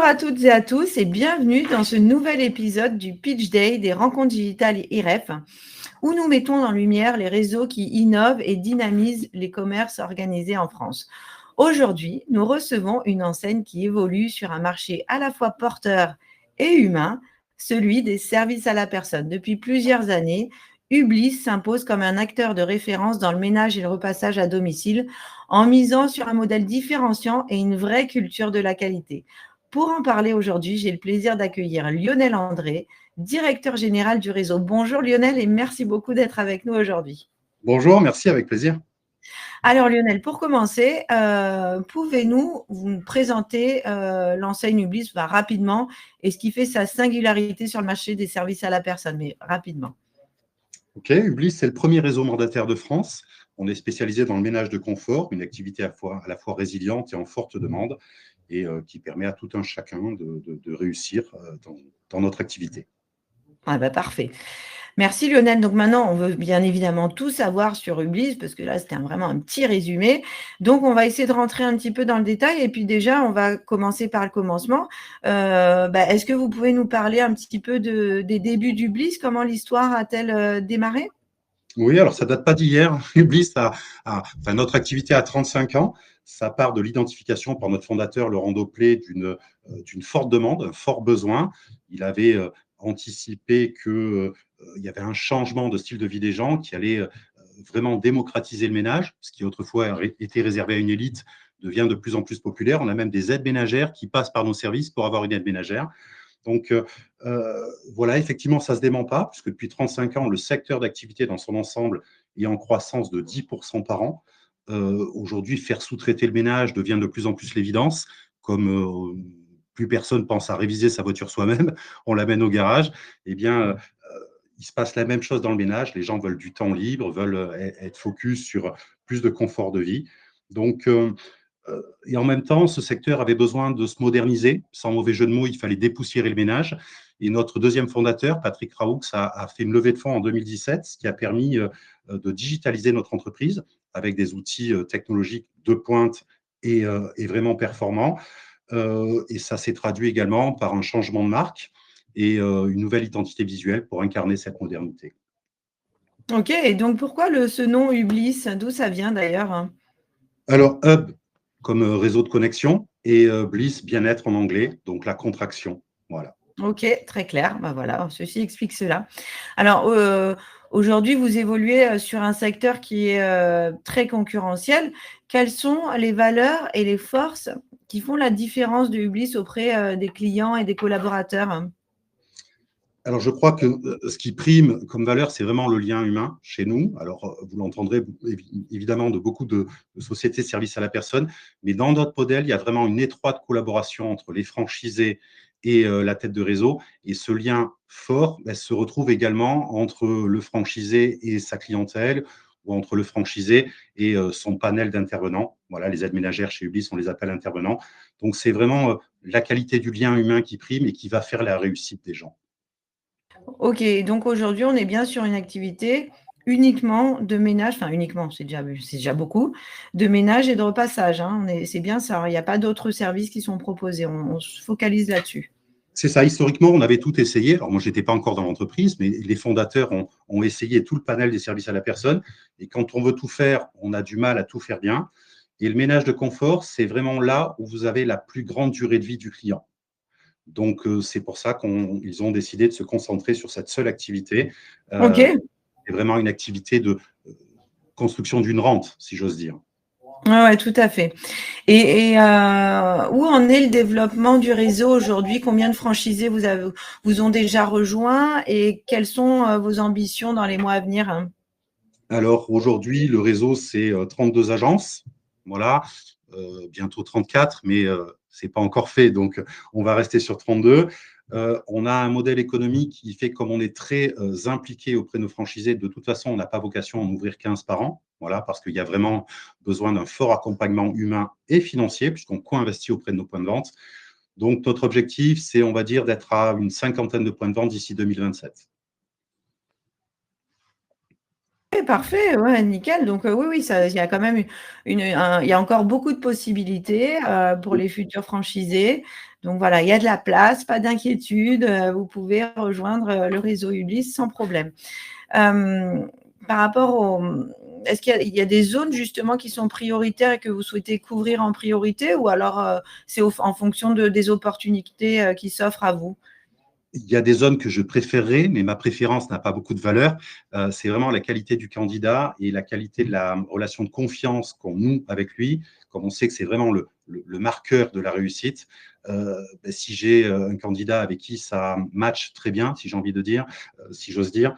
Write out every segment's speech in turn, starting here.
à toutes et à tous et bienvenue dans ce nouvel épisode du Pitch Day des rencontres digitales IREF où nous mettons en lumière les réseaux qui innovent et dynamisent les commerces organisés en France. Aujourd'hui, nous recevons une enseigne qui évolue sur un marché à la fois porteur et humain, celui des services à la personne. Depuis plusieurs années, Ublis s'impose comme un acteur de référence dans le ménage et le repassage à domicile en misant sur un modèle différenciant et une vraie culture de la qualité. Pour en parler aujourd'hui, j'ai le plaisir d'accueillir Lionel André, directeur général du réseau. Bonjour Lionel et merci beaucoup d'être avec nous aujourd'hui. Bonjour, merci, avec plaisir. Alors Lionel, pour commencer, pouvez-vous nous présenter l'enseigne Ublis rapidement et ce qui fait sa singularité sur le marché des services à la personne, mais rapidement. Ok, Ublis, c'est le premier réseau mandataire de France. On est spécialisé dans le ménage de confort, une activité à la fois résiliente et en forte demande, et qui permet à tout un chacun de réussir dans notre activité. Ah bah parfait. Merci Lionel. Donc maintenant, on veut bien évidemment tout savoir sur Ublis, parce que là, c'était vraiment un petit résumé. Donc, on va essayer de rentrer un petit peu dans le détail. Et puis déjà, on va commencer par le commencement. Est-ce que vous pouvez nous parler un petit peu des débuts d'Ublis? Comment l'histoire a-t-elle démarré? Oui, alors ça ne date pas d'hier. Ublis notre activité a 35 ans. Ça part de l'identification par notre fondateur Laurent Doplé d'une forte demande, un fort besoin. Il avait anticipé qu'il y avait un changement de style de vie des gens qui allait vraiment démocratiser le ménage, ce qui autrefois était réservé à une élite devient de plus en plus populaire. On a même des aides ménagères qui passent par nos services pour avoir une aide ménagère. Donc, voilà, effectivement, ça ne se dément pas, puisque depuis 35 ans, le secteur d'activité dans son ensemble est en croissance de 10% par an. Aujourd'hui, faire sous-traiter le ménage devient de plus en plus l'évidence, comme plus personne pense à réviser sa voiture soi-même, on l'amène au garage. Eh bien, il se passe la même chose dans le ménage. Les gens veulent du temps libre, veulent être focus sur plus de confort de vie. Donc, et en même temps, ce secteur avait besoin de se moderniser. Sans mauvais jeu de mots, il fallait dépoussiérer le ménage. Et notre deuxième fondateur, Patrick Raoux, a fait une levée de fonds en 2017, ce qui a permis de digitaliser notre entreprise avec des outils technologiques de pointe et vraiment performants. Et ça s'est traduit également par un changement de marque et une nouvelle identité visuelle pour incarner cette modernité. Ok, et donc pourquoi ce nom Ublis? D'où ça vient d'ailleurs? Alors, Hub comme réseau de connexion et Bliss, bien-être en anglais, donc la contraction. Voilà. Ok, très clair. Ben voilà, ceci explique cela. Alors, aujourd'hui, vous évoluez sur un secteur qui est très concurrentiel. Quelles sont les valeurs et les forces qui font la différence de Ublis auprès des clients et des collaborateurs? Alors, je crois que ce qui prime comme valeur, c'est vraiment le lien humain chez nous. Alors, vous l'entendrez évidemment de beaucoup de sociétés de services à la personne, mais dans notre modèle, il y a vraiment une étroite collaboration entre les franchisés et la tête de réseau. Et ce lien fort se retrouve également entre le franchisé et sa clientèle, ou entre le franchisé et son panel d'intervenants. Voilà, les aides ménagères chez Ublis, on les appelle intervenants. Donc, c'est vraiment la qualité du lien humain qui prime et qui va faire la réussite des gens. Ok, donc aujourd'hui, on est bien sur une activité uniquement de ménage, enfin uniquement, c'est déjà beaucoup, de ménage et de repassage, hein. C'est bien ça, il n'y a pas d'autres services qui sont proposés, on se focalise là-dessus. C'est ça, historiquement, on avait tout essayé. Alors, moi, je n'étais pas encore dans l'entreprise, mais les fondateurs ont essayé tout le panel des services à la personne. Et quand on veut tout faire, on a du mal à tout faire bien. Et le ménage de confort, c'est vraiment là où vous avez la plus grande durée de vie du client. Donc, c'est pour ça qu'ils ont décidé de se concentrer sur cette seule activité. Ok, C'est vraiment une activité de construction d'une rente, si j'ose dire. ouais, tout à fait. Et où en est le développement du réseau aujourd'hui? Combien de franchisés vous ont déjà rejoint et quelles sont vos ambitions dans les mois à venir, hein? Alors aujourd'hui, le réseau, c'est 32 agences, voilà, bientôt 34, mais ce n'est pas encore fait, donc on va rester sur 32. On a un modèle économique qui fait, comme on est très impliqué auprès de nos franchisés, de toute façon, on n'a pas vocation à en ouvrir 15 par an, voilà, parce qu'il y a vraiment besoin d'un fort accompagnement humain et financier, puisqu'on co-investit auprès de nos points de vente. Donc notre objectif, c'est, on va dire, d'être à une cinquantaine de points de vente d'ici 2027. parfait, ouais, nickel. Donc, oui, oui, il y a quand même il y a encore beaucoup de possibilités pour les futurs franchisés. Donc, voilà, il y a de la place, pas d'inquiétude. Vous pouvez rejoindre le réseau Ulysse sans problème. Euh, Par rapport au. Est-ce qu'il y a des zones justement qui sont prioritaires et que vous souhaitez couvrir en priorité ou alors c'est en fonction des opportunités qui s'offrent à vous? Il y a des zones que je préférerais, mais ma préférence n'a pas beaucoup de valeur. C'est vraiment la qualité du candidat et la qualité de la relation de confiance qu'on noue avec lui. Comme on sait que c'est vraiment le marqueur de la réussite, si j'ai un candidat avec qui ça match très bien, si j'ai envie de dire, si j'ose dire,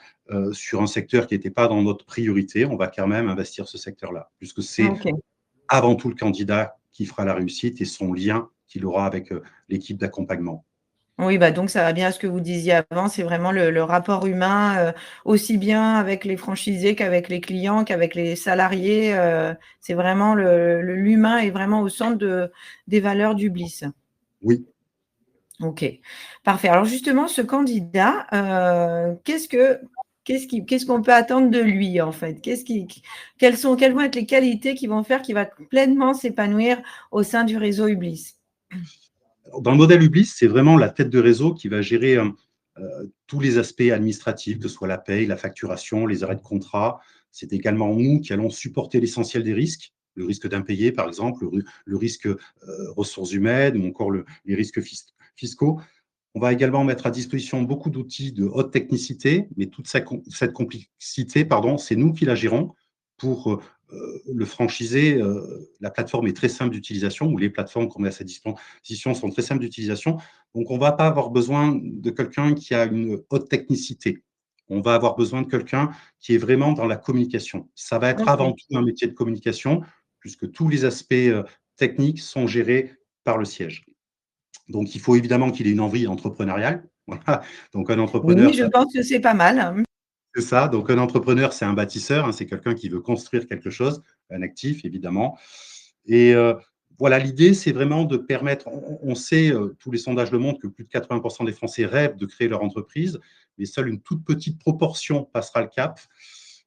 sur un secteur qui n'était pas dans notre priorité, on va quand même investir ce secteur-là, puisque c'est Ok. avant tout le candidat qui fera la réussite et son lien qu'il aura avec l'équipe d'accompagnement. Oui, bah donc ça va bien à ce que vous disiez avant, c'est vraiment le rapport humain, aussi bien avec les franchisés qu'avec les clients, qu'avec les salariés. C'est vraiment l'humain est vraiment au centre des valeurs du Bliss. Oui. Ok, parfait. Alors justement, ce candidat, qu'est-ce qu'on peut attendre de lui en fait? Quelles vont être les qualités qui vont faire qu'il va pleinement s'épanouir au sein du réseau Ublis? Dans le modèle Ublis, c'est vraiment la tête de réseau qui va gérer tous les aspects administratifs, que ce soit la paye, la facturation, les arrêts de contrat. C'est également nous qui allons supporter l'essentiel des risques, le risque d'impayé, par exemple, le risque ressources humaines ou encore les risques fiscaux. On va également mettre à disposition beaucoup d'outils de haute technicité, mais toute cette complexité, pardon, c'est nous qui la gérons pour le franchisé. La plateforme est très simple d'utilisation, ou les plateformes qu'on met à sa disposition sont très simples d'utilisation. Donc, on ne va pas avoir besoin de quelqu'un qui a une haute technicité. On va avoir besoin de quelqu'un qui est vraiment dans la communication. Ça va être avant Ok. tout un métier de communication, puisque tous les aspects techniques sont gérés par le siège. Donc, il faut évidemment qu'il ait une envie entrepreneuriale. Voilà. Donc, un Oui, entrepreneur, je pense que c'est pas mal. c'est ça. Donc, un entrepreneur, c'est un bâtisseur, hein, c'est quelqu'un qui veut construire quelque chose, un actif, évidemment. Et voilà, l'idée, c'est vraiment de permettre, on sait, tous les sondages le montrent, que plus de 80% des Français rêvent de créer leur entreprise, mais seule une toute petite proportion passera le cap.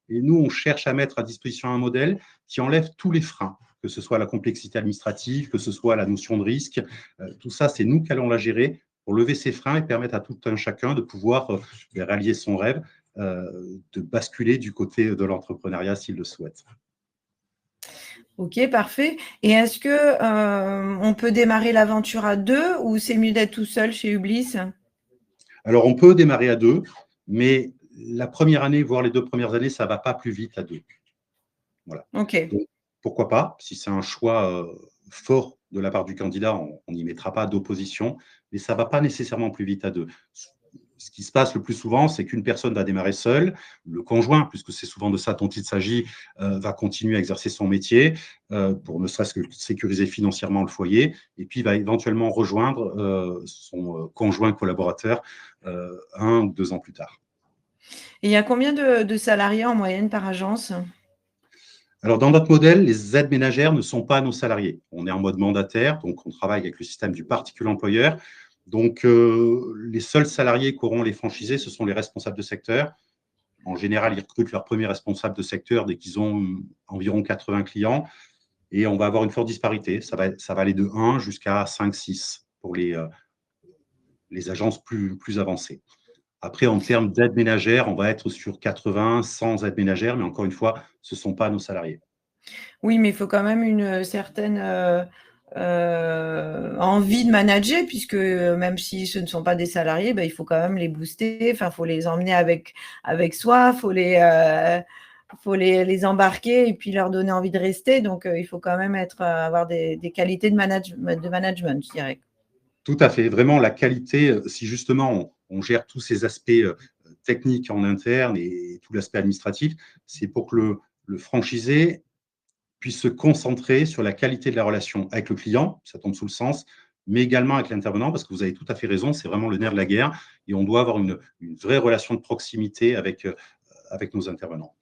Et nous, on cherche à mettre à disposition un modèle qui enlève tous les freins, que ce soit la complexité administrative, que ce soit la notion de risque. Tout ça, c'est nous qui allons la gérer pour lever ces freins et permettre à tout un chacun de pouvoir réaliser son rêve, de basculer du côté de l'entrepreneuriat s'il le souhaite. Ok, parfait. Et est-ce que on peut démarrer l'aventure à deux ou c'est mieux d'être tout seul chez Ublis? Alors, on peut démarrer à deux, mais la première année, voire les 2 premières années, ça ne va pas plus vite à deux. Voilà. Ok. Donc, pourquoi pas? Si c'est un choix fort de la part du candidat, on n'y mettra pas d'opposition, mais ça ne va pas nécessairement plus vite à deux. Ce qui se passe le plus souvent, c'est qu'une personne va démarrer seule, le conjoint, puisque c'est souvent de ça dont il s'agit, va continuer à exercer son métier pour ne serait-ce que sécuriser financièrement le foyer, et puis va éventuellement rejoindre son conjoint collaborateur 1 ou 2 ans plus tard. Et il y a combien de salariés en moyenne par agence? Alors, dans notre modèle, les aides ménagères ne sont pas nos salariés. On est en mode mandataire, donc on travaille avec le système du particulier employeur. Donc, les seuls salariés qu'auront les franchisés, ce sont les responsables de secteur. En général, ils recrutent leur premier responsable de secteur dès qu'ils ont environ 80 clients. Et on va avoir une forte disparité. Ça va aller de 1 jusqu'à 5, 6 pour les agences plus avancées. Après, en termes d'aide ménagère, on va être sur 80, 100 aides ménagères, mais encore une fois, ce ne sont pas nos salariés. Oui, mais il faut quand même une certaine envie de manager, puisque même si ce ne sont pas des salariés, il faut quand même les booster, enfin, il faut les emmener avec soi, il faut les embarquer et puis leur donner envie de rester. Donc, il faut quand même avoir des qualités de management, je dirais. Tout à fait. Vraiment, la qualité, si justement on gère tous ces aspects techniques en interne et tout l'aspect administratif, c'est pour que le franchisé puisse se concentrer sur la qualité de la relation avec le client, ça tombe sous le sens, mais également avec l'intervenant, parce que vous avez tout à fait raison, c'est vraiment le nerf de la guerre et on doit avoir une vraie relation de proximité avec nos intervenants.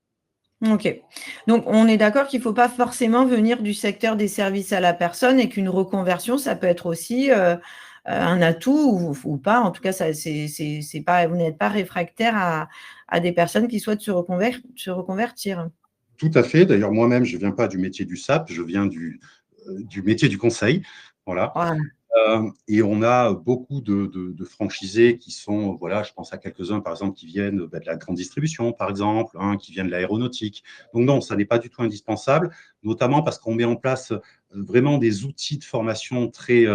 Ok. Donc, on est d'accord qu'il ne faut pas forcément venir du secteur des services à la personne et qu'une reconversion, ça peut être aussi un atout ou pas. En tout cas, c'est pas, vous n'êtes pas réfractaire à des personnes qui souhaitent se reconvertir. Tout à fait. D'ailleurs, moi-même, je ne viens pas du métier du SAP, je viens du métier du conseil. Voilà. Voilà. Et on a beaucoup de franchisés qui sont, voilà, je pense à quelques-uns, par exemple, qui viennent de la grande distribution, par exemple, qui viennent de l'aéronautique. Donc non, ça n'est pas du tout indispensable, notamment parce qu'on met en place vraiment des outils de formation très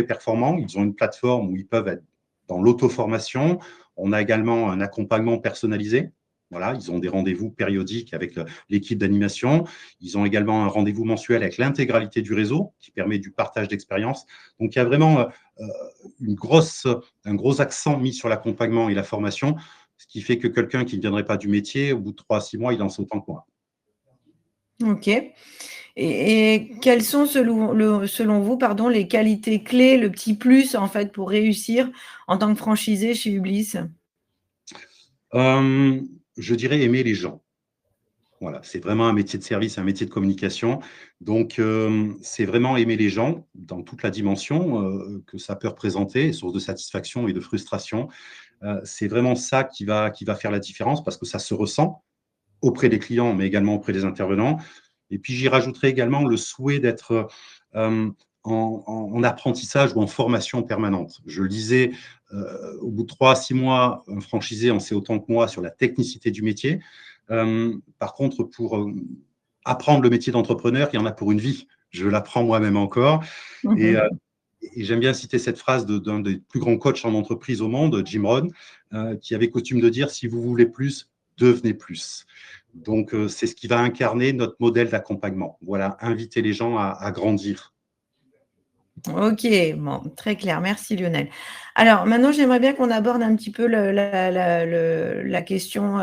performants. Ils ont une plateforme où ils peuvent être dans l'auto-formation. On a également un accompagnement personnalisé. Voilà, ils ont des rendez-vous périodiques avec l'équipe d'animation. Ils ont également un rendez-vous mensuel avec l'intégralité du réseau qui permet du partage d'expérience. Donc, il y a vraiment un gros accent mis sur l'accompagnement et la formation, ce qui fait que quelqu'un qui ne viendrait pas du métier, au bout de 3 à 6 mois, il en sait autant que moi. Ok. Et quelles sont, selon vous, pardon, les qualités clés, le petit plus, en fait, pour réussir en tant que franchisé chez Ublis? Je dirais aimer les gens. Voilà, c'est vraiment un métier de service, un métier de communication. Donc, c'est vraiment aimer les gens dans toute la dimension que ça peut représenter, source de satisfaction et de frustration. C'est vraiment ça qui va faire la différence parce que ça se ressent auprès des clients, mais également auprès des intervenants. Et puis, j'y rajouterai également le souhait d'être en apprentissage ou en formation permanente. Je le disais, au bout de 3 à 6 mois, un franchisé en sait autant que moi sur la technicité du métier. Par contre, pour apprendre le métier d'entrepreneur, il y en a pour une vie. Je l'apprends moi-même encore. Et, et j'aime bien citer cette phrase d'un des plus grands coachs en entreprise au monde, Jim Rohn, qui avait coutume de dire « Si vous voulez plus, devenez plus ». Donc, c'est ce qui va incarner notre modèle d'accompagnement. Voilà, inviter les gens à grandir. Ok, bon, très clair. Merci Lionel. Alors maintenant, j'aimerais bien qu'on aborde un petit peu la question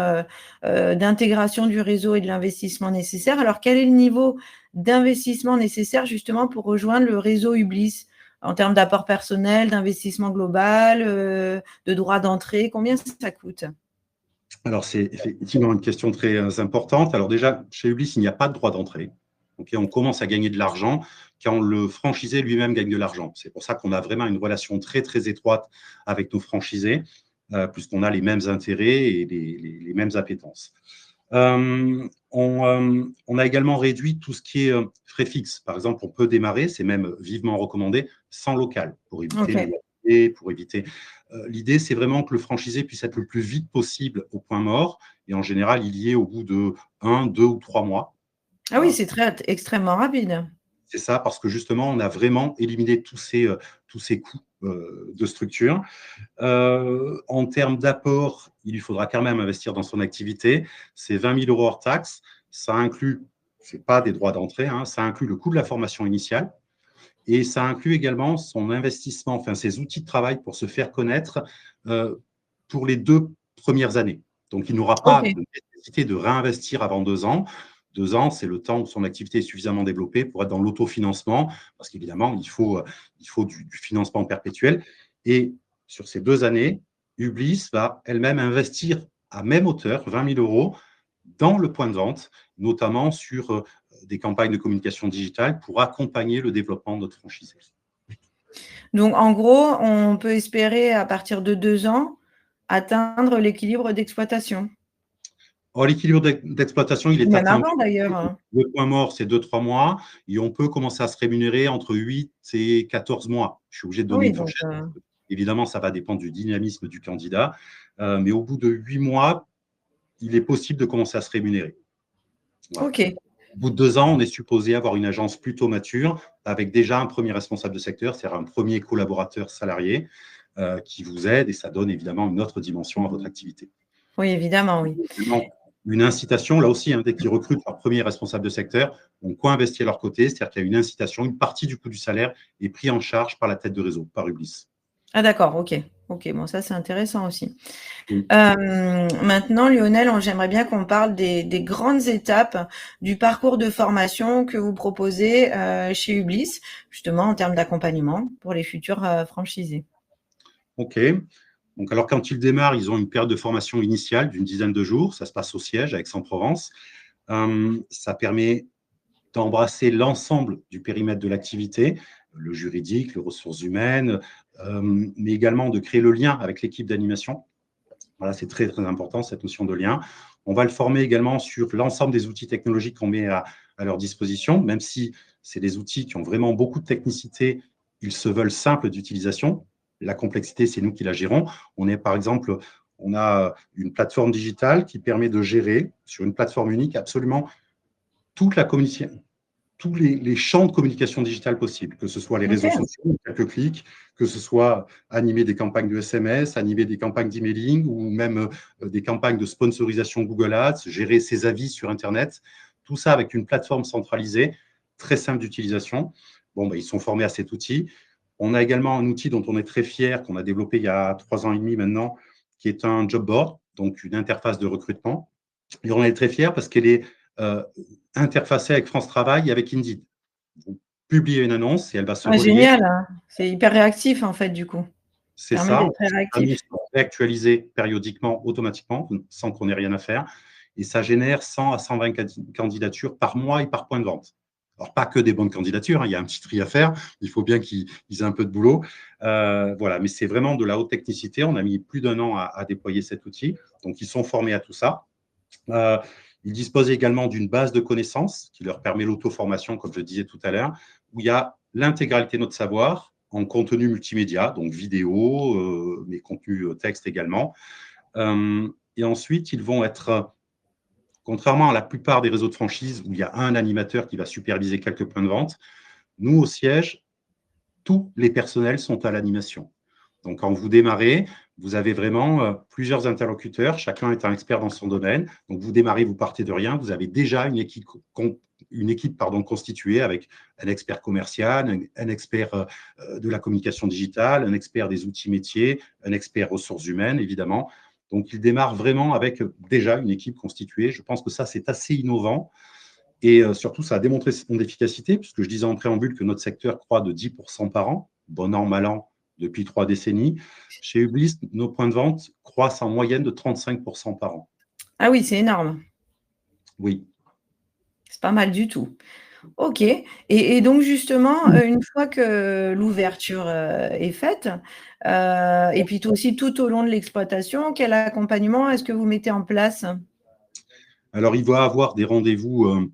d'intégration du réseau et de l'investissement nécessaire. Alors, quel est le niveau d'investissement nécessaire justement pour rejoindre le réseau Ublis en termes d'apport personnel, d'investissement global, de droit d'entrée? Combien ça coûte? Alors, c'est effectivement une question très importante. Alors déjà, chez Ublis, il n'y a pas de droit d'entrée. Okay, on commence à gagner de l'argent quand le franchisé lui-même gagne de l'argent. C'est pour ça qu'on a vraiment une relation très étroite avec nos franchisés, puisqu'on a les mêmes intérêts et les mêmes appétences. On a également réduit tout ce qui est frais fixes. Par exemple, on peut démarrer, c'est même vivement recommandé, sans local, pour éviter les loyers, pour éviter… L'idée, c'est vraiment que le franchisé puisse être le plus vite possible au point mort, et en général, il y est au bout de 1, 2 ou 3 mois. Ah oui, c'est extrêmement rapide. C'est ça, parce que justement, on a vraiment éliminé tous ces coûts de structure. En termes d'apport, il lui faudra quand même investir dans son activité. C'est 20 000 € hors taxe. Ça inclut, ce n'est pas des droits d'entrée, ça inclut le coût de la formation initiale et ça inclut également son investissement, enfin ses outils de travail pour se faire connaître pour les 2 premières années. Donc, il n'aura pas de nécessité de réinvestir avant 2 ans. 2 ans, c'est le temps où son activité est suffisamment développée pour être dans l'autofinancement, parce qu'évidemment, il faut du financement perpétuel. Et sur ces 2 années, Ublis va elle-même investir à même hauteur, 20 000 € dans le point de vente, notamment sur des campagnes de communication digitale pour accompagner le développement de notre franchisé. Donc, en gros, on peut espérer, à partir de 2 ans, atteindre l'équilibre d'exploitation. Or, l'équilibre d'exploitation, il est Même atteint. avant, d'ailleurs. Le point mort, c'est 2-3 mois et on peut commencer à se rémunérer entre 8 et 14 mois. Je suis obligé de donner Oui, une donc, fourchette. Évidemment, ça va dépendre du dynamisme du candidat. Mais au bout de 8 mois, il est possible de commencer à se rémunérer. Voilà. OK. Au bout de 2 ans, on est supposé avoir une agence plutôt mature avec déjà un premier responsable de secteur, c'est-à-dire un premier collaborateur salarié qui vous aide et ça donne évidemment une autre dimension à votre activité. Oui, évidemment, oui. Une incitation, là aussi, dès qu'ils recrutent leur premier responsable de secteur, on co-investit à leur côté, c'est-à-dire qu'il y a une incitation, une partie du coût du salaire est prise en charge par la tête de réseau, par Ublis. Ah d'accord, OK. OK, bon ça c'est intéressant aussi. Oui. Maintenant Lionel, j'aimerais bien qu'on parle des grandes étapes du parcours de formation que vous proposez chez Ublis, justement en termes d'accompagnement pour les futurs franchisés. OK. Donc, alors, quand ils démarrent, ils ont une période de formation initiale d'une dizaine de jours. Ça se passe au siège à Aix-en-Provence. Ça permet d'embrasser l'ensemble du périmètre de l'activité, le juridique, les ressources humaines, mais également de créer le lien avec l'équipe d'animation. Voilà, c'est très, très important, cette notion de lien. On va le former également sur l'ensemble des outils technologiques qu'on met à leur disposition, même si c'est des outils qui ont vraiment beaucoup de technicité, ils se veulent simples d'utilisation. La complexité, c'est nous qui la gérons. Par exemple, on a une plateforme digitale qui permet de gérer sur une plateforme unique absolument toute la communication, tous les champs de communication digitale possibles, que ce soit les réseaux Ok. sociaux, quelques clics, que ce soit animer des campagnes de SMS, animer des campagnes d'emailing ou même des campagnes de sponsorisation Google Ads, gérer ses avis sur Internet. Tout ça avec une plateforme centralisée, très simple d'utilisation. Bon, ils sont formés à cet outil. On a également un outil dont on est très fier, qu'on a développé il y a 3 ans et demi maintenant, qui est un job board, donc une interface de recrutement. Et on est très fier parce qu'elle est interfacée avec France Travail et avec Indeed. Vous publiez une annonce et elle va se Ah, relayer. génial, hein. C'est hyper réactif en fait du coup. C'est Permet ça. d'être très Ces annonces réactif. sont réactualisées périodiquement, automatiquement, sans qu'on ait rien à faire. Et ça génère 100 à 120 candidatures par mois et par point de vente. Alors, pas que des bonnes candidatures, hein, il y a un petit tri à faire. Il faut bien qu'ils aient un peu de boulot. Voilà, mais c'est vraiment de la haute technicité. On a mis plus d'1 an à déployer cet outil. Donc, ils sont formés à tout ça. Ils disposent également d'une base de connaissances qui leur permet l'auto-formation, comme je disais tout à l'heure, où il y a l'intégralité de notre savoir en contenu multimédia, donc vidéo, mais contenu texte également. Et ensuite, ils vont être, contrairement à la plupart des réseaux de franchise où il y a un animateur qui va superviser quelques points de vente, nous, au siège, tous les personnels sont à l'animation. Donc, quand vous démarrez, vous avez vraiment plusieurs interlocuteurs, chacun est un expert dans son domaine. Donc, vous démarrez, vous partez de rien, vous avez déjà une équipe constituée avec un expert commercial, un expert de la communication digitale, un expert des outils métiers, un expert ressources humaines, évidemment. Donc, il démarre vraiment avec déjà une équipe constituée. Je pense que ça, c'est assez innovant. Et surtout, ça a démontré son efficacité, puisque je disais en préambule que notre secteur croît de 10% par an, bon an, mal an, depuis 3 décennies. Chez Ublis, nos points de vente croissent en moyenne de 35% par an. Ah oui, c'est énorme. Oui. C'est pas mal du tout. Ok. Et donc justement, une fois que l'ouverture est faite, et puis aussi tout au long de l'exploitation, quel accompagnement est-ce que vous mettez en place? Alors, il va y avoir des rendez-vous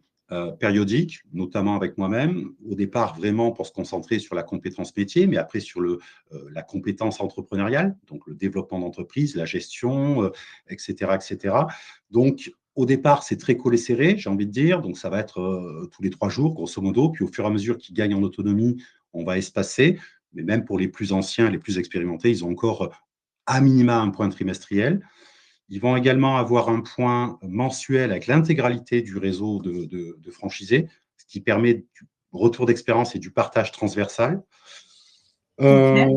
périodiques, notamment avec moi-même. Au départ, vraiment pour se concentrer sur la compétence métier, mais après sur la compétence entrepreneuriale, donc le développement d'entreprise, la gestion, etc., etc. Donc, au départ, c'est très collé serré, j'ai envie de dire. Donc, ça va être tous les 3 jours, grosso modo. Puis, au fur et à mesure qu'ils gagnent en autonomie, on va espacer. Mais même pour les plus anciens, les plus expérimentés, ils ont encore à minima un point trimestriel. Ils vont également avoir un point mensuel avec l'intégralité du réseau de franchisés, ce qui permet du retour d'expérience et du partage transversal. Ok.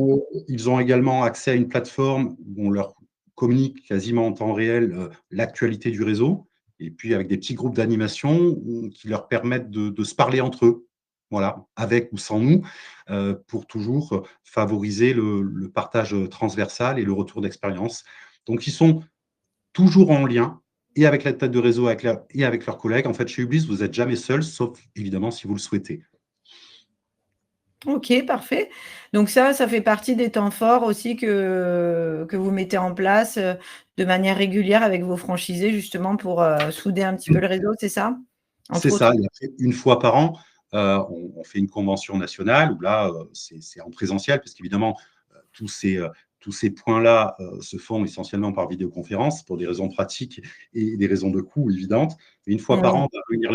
Ils ont également accès à une plateforme où on leur communique quasiment en temps réel l'actualité du réseau, et puis avec des petits groupes d'animation qui leur permettent de se parler entre eux, voilà, avec ou sans nous, pour toujours favoriser le partage transversal et le retour d'expérience. Donc, ils sont toujours en lien et avec la tête de réseau et avec leurs collègues. En fait, chez Ublis, vous n'êtes jamais seul, sauf évidemment si vous le souhaitez. Ok, parfait. Donc ça fait partie des temps forts aussi que vous mettez en place de manière régulière avec vos franchisés, justement pour souder un petit peu le réseau, c'est ça? C'est Entre autres. ça. Et après, une fois par an, on fait une convention nationale où là, c'est en présentiel, parce qu'évidemment, tous ces points-là se font essentiellement par vidéoconférence pour des raisons pratiques et des raisons de coût évidentes. Et une fois par Oui. an, on va réunir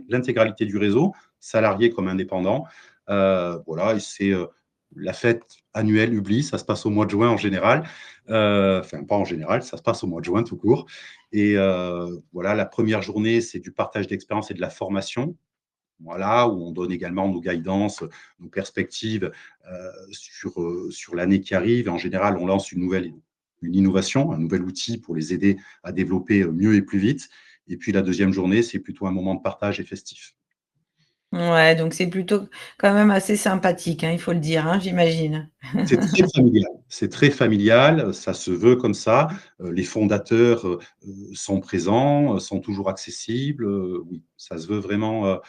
l'intégralité du réseau, salariés comme indépendants. Voilà, et c'est la fête annuelle Ublis, ça se passe au mois de juin en général. Enfin, pas en général, ça se passe au mois de juin tout court. Et voilà, la première journée, c'est du partage d'expérience et de la formation. Voilà, où on donne également nos guidances, nos perspectives sur l'année qui arrive. Et en général, on lance une innovation, un nouvel outil pour les aider à développer mieux et plus vite. Et puis la deuxième journée, c'est plutôt un moment de partage et festif. Ouais, donc c'est plutôt quand même assez sympathique, hein, il faut le dire, hein, j'imagine. C'est très familial. C'est très familial, ça se veut comme ça. Les fondateurs sont présents, sont toujours accessibles. Oui, ça se veut vraiment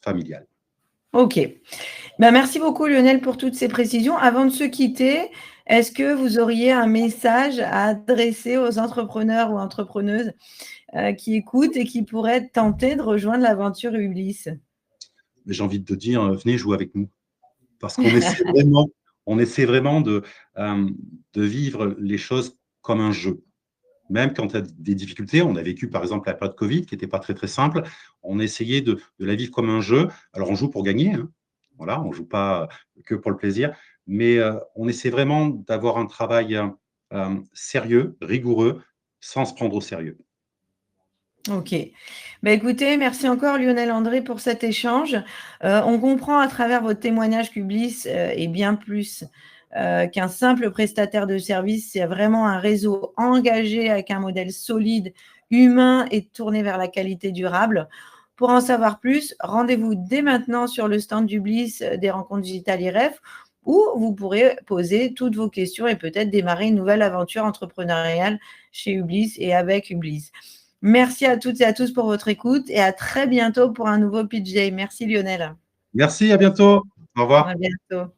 familial. Ok. Ben, merci beaucoup Lionel pour toutes ces précisions. Avant de se quitter, est-ce que vous auriez un message à adresser aux entrepreneurs ou entrepreneuses qui écoutent et qui pourraient tenter de rejoindre l'aventure Ublis? Mais j'ai envie de te dire, venez jouer avec nous. Parce qu'on essaie vraiment de vivre les choses comme un jeu. Même quand tu as des difficultés, on a vécu par exemple la période Covid qui n'était pas très très simple, on essayait de la vivre comme un jeu. Alors on joue pour gagner, hein. Voilà, on ne joue pas que pour le plaisir, mais on essaie vraiment d'avoir un travail sérieux, rigoureux, sans se prendre au sérieux. Ok. Ben, écoutez, merci encore Lionel André pour cet échange. On comprend à travers votre témoignage qu'Ublis est bien plus qu'un simple prestataire de service. C'est vraiment un réseau engagé avec un modèle solide, humain et tourné vers la qualité durable. Pour en savoir plus, rendez-vous dès maintenant sur le stand d'Ublis des rencontres digitales IREF où vous pourrez poser toutes vos questions et peut-être démarrer une nouvelle aventure entrepreneuriale chez Ublis et avec Ublis. Merci à toutes et à tous pour votre écoute et à très bientôt pour un nouveau Pitch Day. Merci Lionel. Merci, à bientôt. Au revoir. À bientôt.